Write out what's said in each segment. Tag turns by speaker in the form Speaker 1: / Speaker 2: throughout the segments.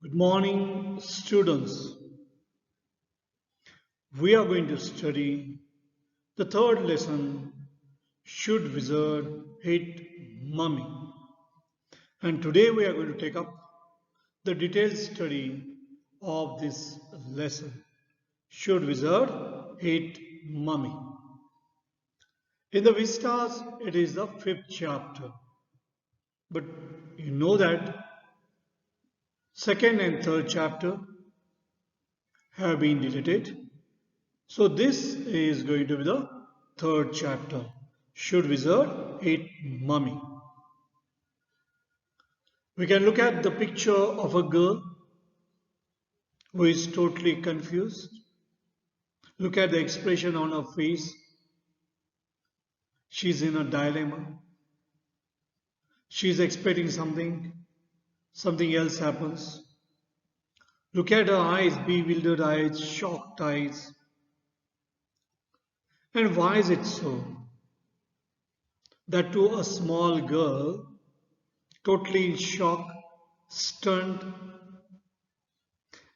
Speaker 1: Good morning, students. We are going to study the third lesson, Should Wizard Hate Mummy? And today we are going to take up the detailed study of this lesson, Should Wizard Hate Mummy? In the Vistas, it is the fifth chapter. But you know that second and third chapter have been deleted. So this is going to be the third chapter. Should Wizard Hate Mummy? We can look at the picture of a girl who is totally confused. Look at the expression on her face. She's in a dilemma. She's expecting something else happens. Look at her eyes, bewildered eyes, shocked eyes. And why is it so that to a small girl, totally in shock, stunned,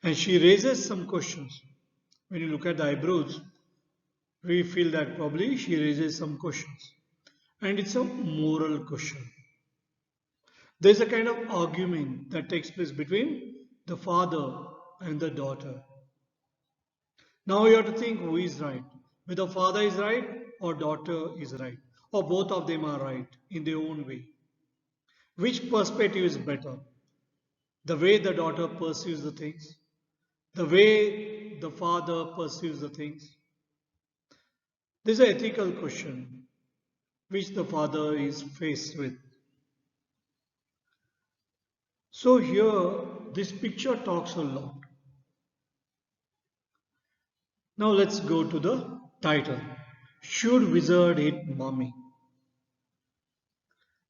Speaker 1: and she raises some questions? When you look at the eyebrows, we feel that probably she raises some questions. And it's a moral question. There's a kind of argument that takes place between the father and the daughter. Now you have to think who is right. Whether father is right or daughter is right. Or both of them are right in their own way. Which perspective is better? The way the daughter perceives the things, the way the father perceives the things. This is an ethical question which the father is faced with. So here, this picture talks a lot. Now let's go to the title. Should Wizard Hate Mummy?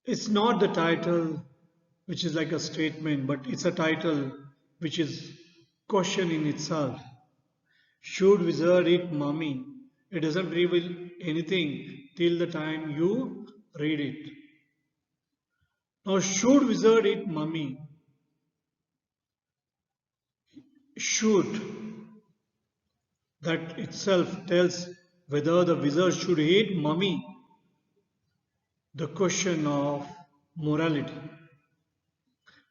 Speaker 1: It's not the title which is like a statement, but it's a title which is question in itself. Should Wizard Hate Mummy? It doesn't reveal anything till the time you read it. Now, should Wizard Hate Mummy? Should, that itself tells whether the wizard should hate mummy, the question of morality.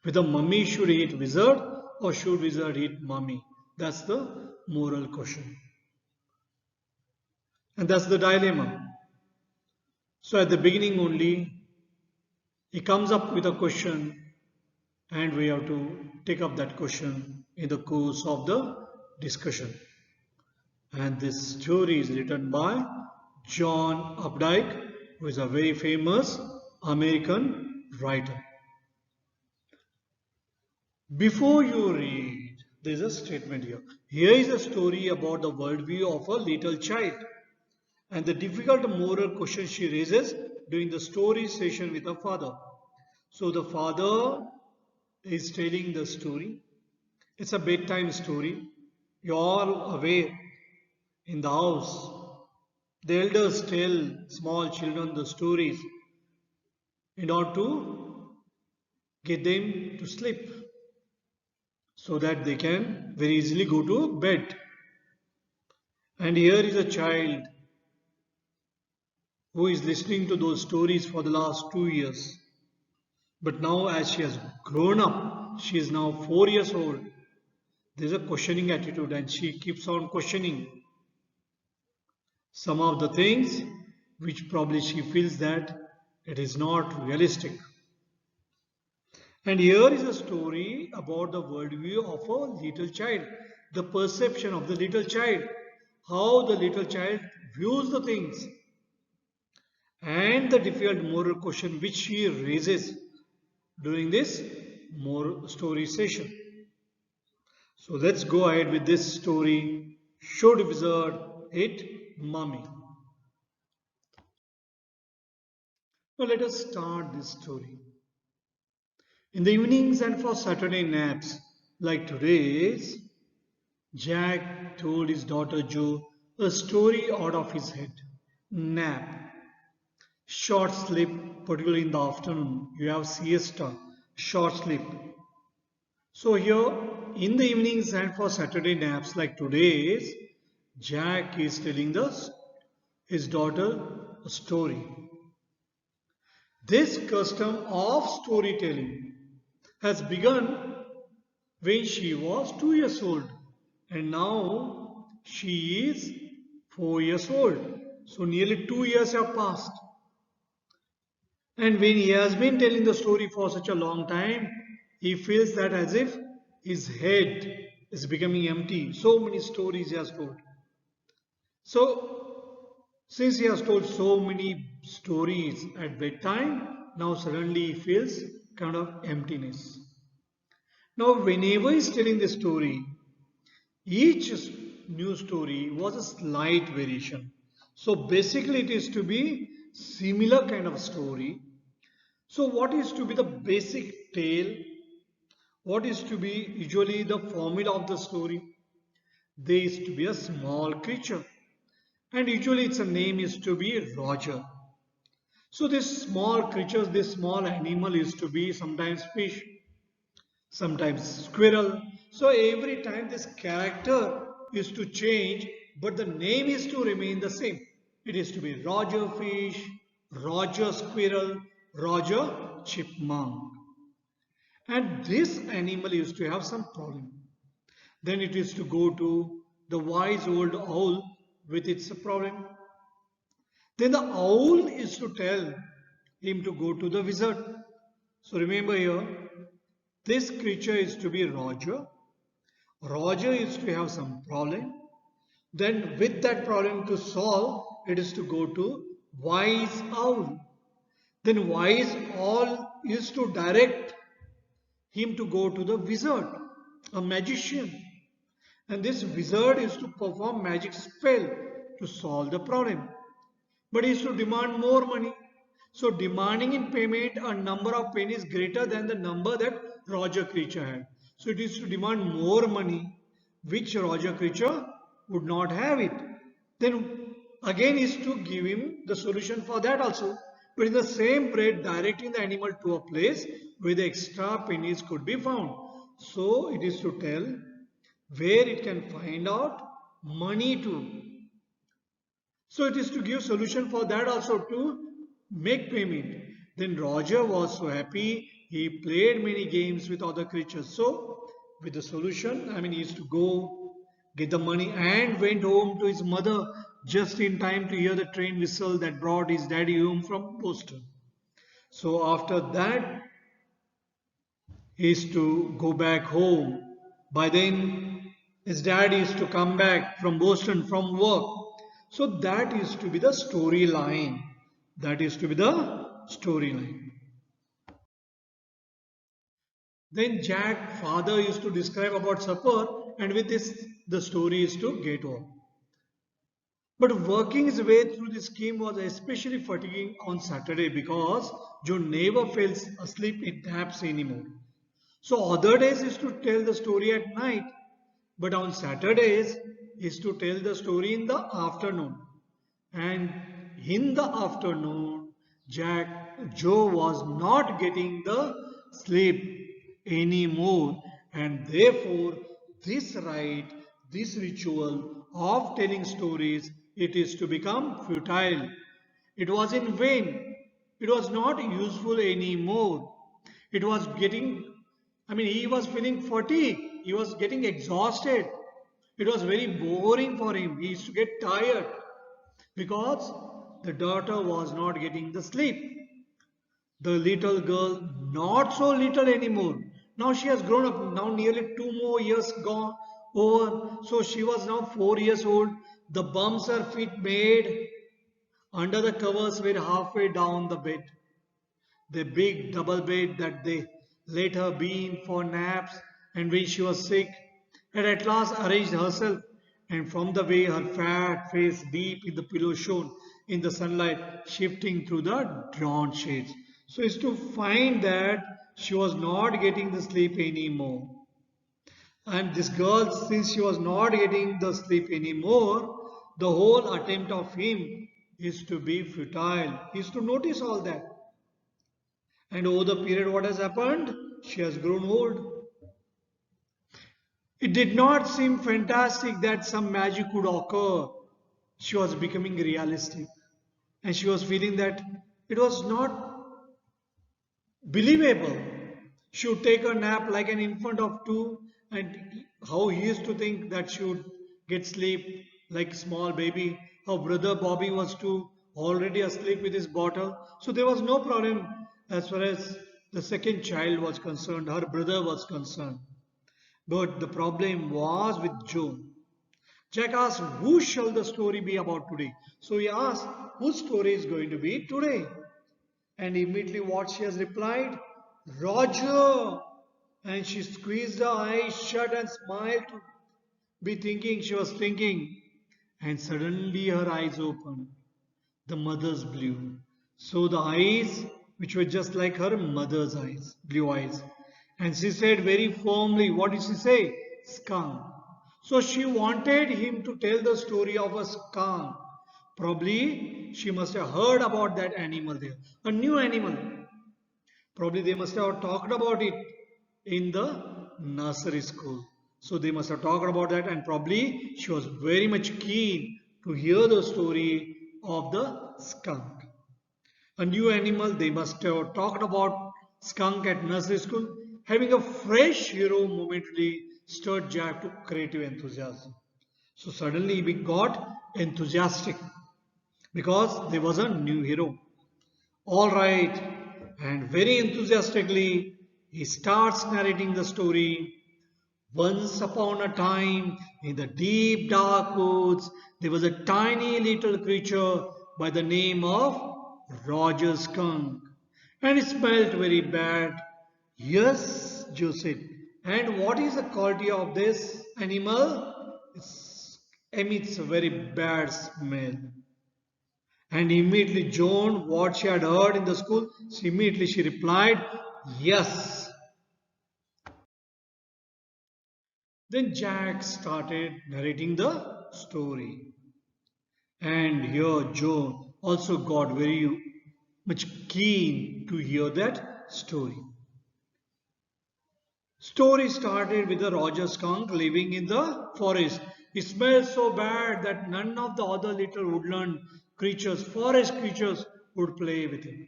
Speaker 1: Whether mummy should hate wizard or should wizard hate mummy. That's the moral question. And that's the dilemma. So at the beginning only, he comes up with a question and we have to take up that question in the course of the discussion. And this story is written by John Updike, who is a very famous American writer. Before you read, there is a statement here. Here is a story about the worldview of a little child and the difficult moral question she raises during the story session with her father. So the father is telling the story. It's a bedtime story. You're all away in the house. The elders tell small children the stories in order to get them to sleep so that they can very easily go to bed. And here is a child who is listening to those stories for the last 2 years. But now as she has grown up, she is now 4 years old. There is a questioning attitude and she keeps on questioning some of the things which probably she feels that it is not realistic. And here is a story about the worldview of a little child, the perception of the little child, how the little child views the things, and the difficult moral question which she raises during this moral story session. So let's go ahead with this story. Should Wizard Hate Mummy? Now let us start this story. In the evenings and for Saturday naps, like today's, Jack told his daughter Jo a story out of his head. Nap. Short sleep, particularly in the afternoon. You have siesta, short sleep. So here in the evenings and for Saturday naps like today's, Jack is telling his daughter a story. This custom of storytelling has begun when she was 2 years old, and now she is 4 years old. So nearly 2 years have passed. And when he has been telling the story for such a long time, he feels that as if his head is becoming empty. So many stories he has told. So, since he has told so many stories at bedtime, now suddenly he feels kind of emptiness. Now, whenever he is telling the story, each new story was a slight variation. So basically it is to be similar kind of story. So what is to be the basic tale? What is to be usually the formula of the story? There is to be a small creature, and usually its name is to be Roger. So this small creature, this small animal is to be sometimes fish, sometimes squirrel. So every time this character is to change, but the name is to remain the same. It is to be Roger Fish, Roger Squirrel, Roger Chipmunk. And this animal used to have some problem. Then it is to go to the wise old owl with its problem. Then the owl is to tell him to go to the wizard. So remember here, this creature is to be Roger. Roger is to have some problem. Then with that problem to solve, it is to go to wise owl. Then wise owl is to direct him to go to the wizard, a magician. And this wizard is to perform magic spell to solve the problem. But he is to demand more money. So demanding in payment a number of pennies greater than the number that Roger creature had. So it is to demand more money, which Roger creature would not have it. Then again is to give him the solution for that also. But in the same breath, directing the animal to a place where the extra pennies could be found. So it is to tell where it can find out money to. So it is to give solution for that also to make payment. Then Roger was so happy, he played many games with other creatures. So with the solution, he used to go get the money and went home to his mother just in time to hear the train whistle that brought his daddy home from Boston. So after that, he is to go back home. By then, his dad is to come back from Boston from work. So that is to be the storyline. That is to be the storyline. Then Jack, father, used to describe about supper, and with this, the story is to get on. But working his way through the scheme was especially fatiguing on Saturday because Joe never fell asleep in naps anymore. So other days is to tell the story at night, but on Saturdays is to tell the story in the afternoon. And in the afternoon, Joe was not getting the sleep anymore, and therefore this rite, this ritual of telling stories, it is to become futile. It was in vain. It was not useful anymore. It was getting, he was feeling fatigue. He was getting exhausted. It was very boring for him. He used to get tired because the daughter was not getting the sleep. The little girl, not so little anymore. Now she has grown up. Now nearly 2 more years gone over. So she was now 4 years old. The bumps her feet made under the covers were halfway down the bed. The big double bed that they let her be in for naps, and when she was sick, had at last arranged herself, and from the way her fat face deep in the pillow shone in the sunlight shifting through the drawn shades. So it's to find that she was not getting the sleep anymore. And this girl, since she was not getting the sleep anymore, the whole attempt of him is to be futile. He is to notice all that. And over the period, what has happened? She has grown old. It did not seem fantastic that some magic would occur. She was becoming realistic and she was feeling that it was not believable. She would take a nap like an infant of two, and how he used to think that she would get sleep like small baby. How brother Bobby was too already asleep with his bottle. So there was no problem as far as the second child was concerned, her brother was concerned. But the problem was with Joe. Jack asked, who shall the story be about today? So he asked, whose story is going to be today? And immediately what she has replied? Roger! And she squeezed her eyes shut and smiled to be thinking she was thinking. And suddenly her eyes opened. The mother's blue. So the eyes, which were just like her mother's eyes, blue eyes. And she said very firmly, what did she say? Skunk. So she wanted him to tell the story of a skunk. Probably she must have heard about that animal there, a new animal. Probably they must have talked about it in the nursery school. So they must have talked about that, and probably she was very much keen to hear the story of the skunk. A new animal, they must have talked about skunk at nursery school. Having a fresh hero momentarily stirred Jack to creative enthusiasm. So suddenly he got enthusiastic because there was a new hero. All right. And very enthusiastically, he starts narrating the story. Once upon a time, in the deep dark woods, there was a tiny little creature by the name of Roger Skunk. And it smelled very bad. Yes, Joseph. And what is the quality of this animal? It emits a very bad smell. And immediately Joan, what she had heard in the school, she replied, yes. Then Jack started narrating the story. And here Joan also got very much keen to hear that story. Story started with the Roger skunk living in the forest. It smelled so bad that none of the other little woodland creatures, forest creatures, would play with him.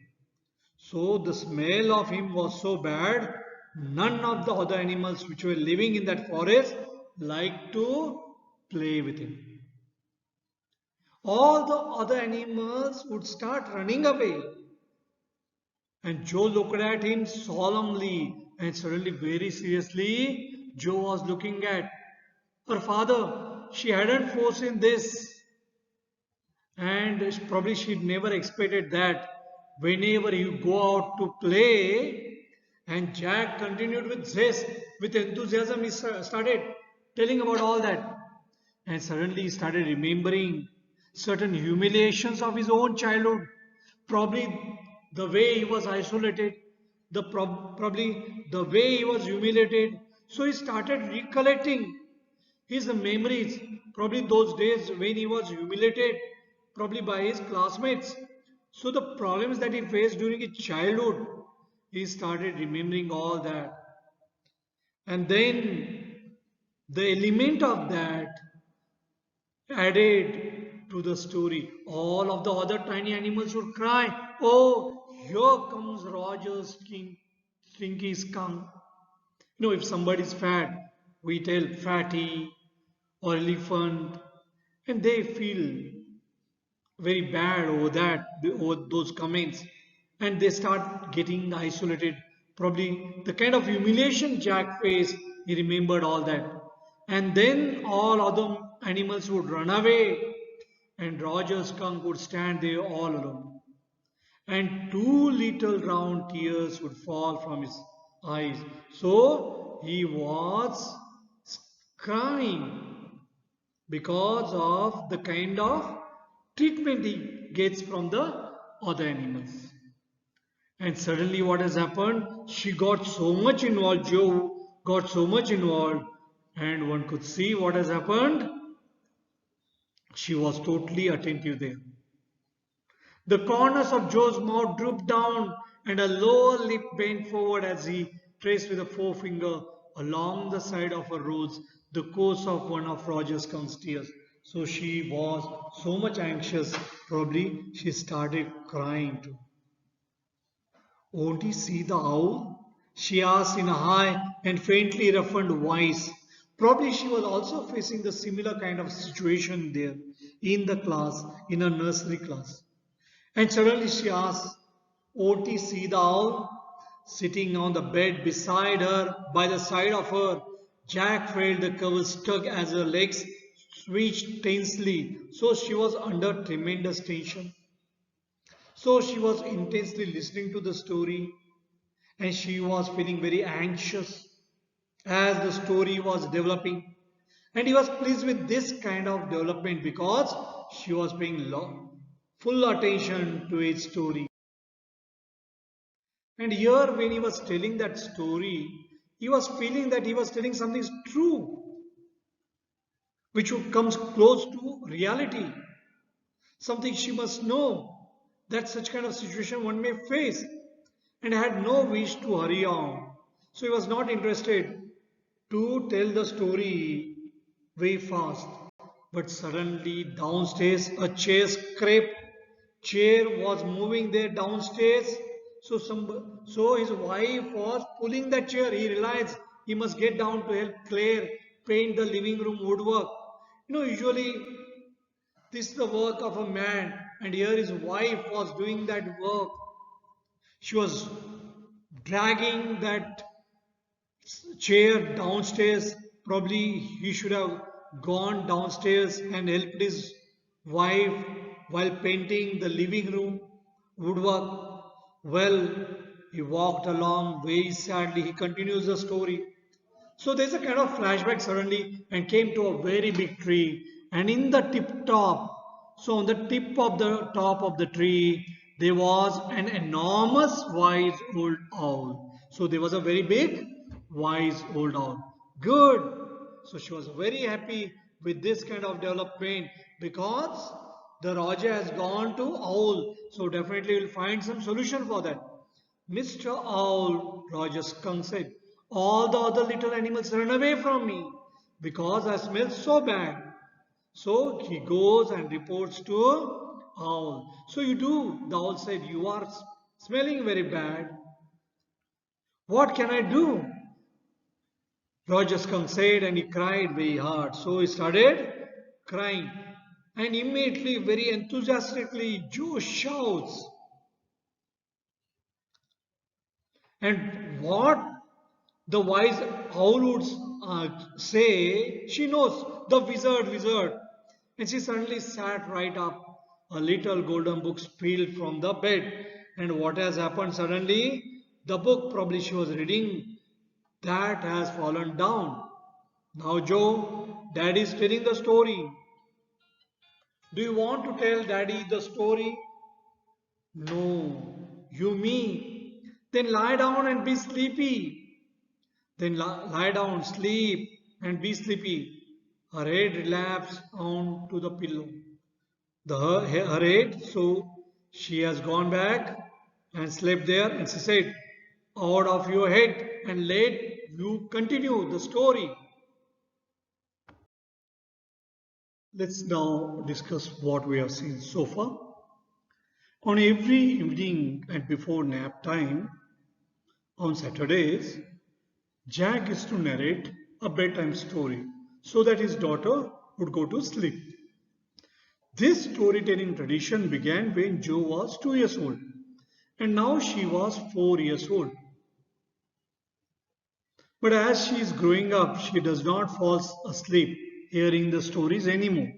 Speaker 1: So the smell of him was so bad, none of the other animals which were living in that forest liked to play with him. All the other animals would start running away. And Joe looked at him solemnly and suddenly, very seriously, Joe was looking at her father. She hadn't foreseen this, and probably she'd never expected that whenever you go out to play. And Jack continued with zest, with enthusiasm. He started telling about all that. And suddenly he started remembering certain humiliations of his own childhood. Probably the way he was isolated, probably the way he was humiliated. So he started recollecting his memories, probably those days when he was humiliated, probably by his classmates. So the problems that he faced during his childhood, he started remembering all that. And then the element of that added to the story. All of the other tiny animals would cry, oh, here comes Roger's stinky skunk. You know, if somebody is fat, we tell fatty or elephant, and they feel very bad over that, over those comments, and they start getting isolated. Probably the kind of humiliation Jack faced, he remembered all that. And then all other animals would run away, and Roger skunk would stand there all alone. And two little round tears would fall from his eyes. So he was crying because of the kind of treatment he gets from the other animals. And suddenly, what has happened? She got so much involved, Joe got so much involved, and one could see what has happened. She was totally attentive there. The corners of Joe's mouth drooped down, and a lower lip bent forward as he traced with a forefinger along the side of her rose the course of one of Roger's Skunk's tears. So she was so much anxious, probably she started crying too. Won't he see the owl? She asked in a high and faintly roughened voice. Probably she was also facing the similar kind of situation there in the class, in a nursery class. And suddenly she asked, won't he see the owl? Sitting on the bed beside her, by the side of her, Jack felt the cover stuck as her legs switched tensely. So she was under tremendous tension. So she was intensely listening to the story and she was feeling very anxious as the story was developing. And he was pleased with this kind of development because she was paying full attention to its story. And here, when he was telling that story, he was feeling that he was telling something true, which comes close to reality. Something she must know that such kind of situation one may face, and had no wish to hurry on. So he was not interested to tell the story very fast. But suddenly downstairs a chair scraped. Chair was moving there downstairs. So his wife was pulling that chair. He realized he must get down to help Claire paint the living room woodwork. Usually this is the work of a man, and here his wife was doing that work. She was dragging that chair downstairs. Probably he should have gone downstairs and helped his wife while painting the living room woodwork. Well, he walked along very sadly. He continues the story. So there's a kind of flashback suddenly and came to a very big tree. And in the tip top, so on the tip of the top of the tree, there was an enormous wise old owl. So there was a very big wise old owl. Good. So she was very happy with this kind of development because the Raja has gone to owl. So definitely we'll find some solution for that. Mr. Owl, Roger Skunk said, all the other little animals run away from me because I smell so bad. So he goes and reports to Owl. So you do, the Owl said, you are smelling very bad. What can I do? Roger Skunk said, and he cried very hard. So he started crying. And immediately, very enthusiastically, Joe shouts. And what the wise owl would say, she knows, the wizard. And she suddenly sat right up. A little golden book spilled from the bed. And what has happened suddenly? The book probably she was reading, that has fallen down. Now Joe, Daddy is telling the story. Do you want to tell Daddy the story? No. You me? Then lie down and be sleepy. Then lie down, sleep, and be sleepy. Her head relapsed onto the pillow. Her head, so she has gone back and slept there, and she said, out of your head and let you continue the story. Let's now discuss what we have seen so far. On every evening and before nap time, on Saturdays, Jack is to narrate a bedtime story so that his daughter would go to sleep. This storytelling tradition began when Joe was 2 years old and now she was 4 years old. But as she is growing up, she does not fall asleep hearing the stories anymore.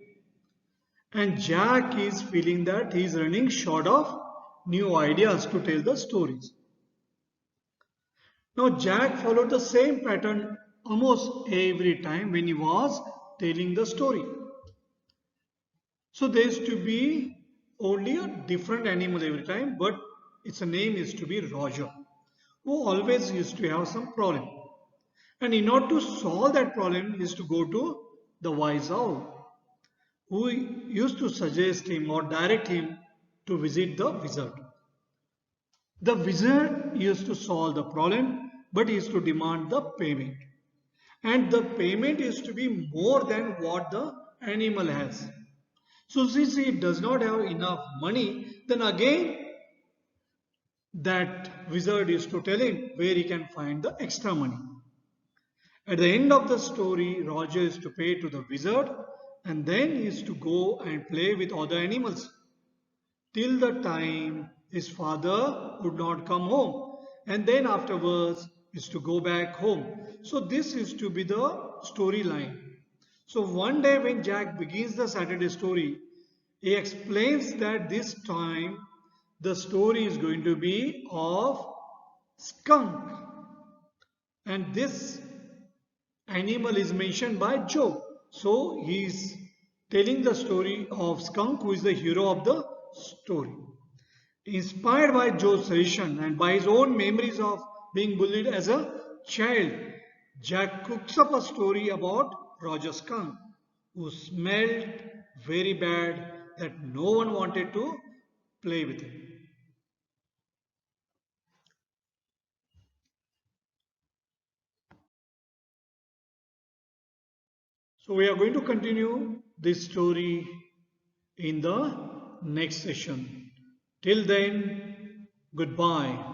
Speaker 1: And Jack is feeling that he is running short of new ideas to tell the stories. Now Jack followed the same pattern almost every time when he was telling the story. So there is to be only a different animal every time, but its name is to be Roger, who always used to have some problem. And in order to solve that problem is to go to the wise owl, who used to suggest him or direct him to visit the wizard. The wizard used to solve the problem, but he used to demand the payment. and the payment is to be more than what the animal has. So since he does not have enough money, then again that wizard is to tell him where he can find the extra money. At the end of the story, Roger is to pay to the wizard and then he is to go and play with other animals till the time his father would not come home, and then afterwards is to go back home. So this is to be the storyline. So one day when Jack begins the Saturday story, he explains that this time the story is going to be of skunk, and this animal is mentioned by Joe. So he is telling the story of skunk, who is the hero of the story. Inspired by Joe's suggestion and by his own memories of being bullied as a child, Jack cooks up a story about Roger Skunk, who smelled very bad that no one wanted to play with him. So we are going to continue this story in the next session. Till then, goodbye.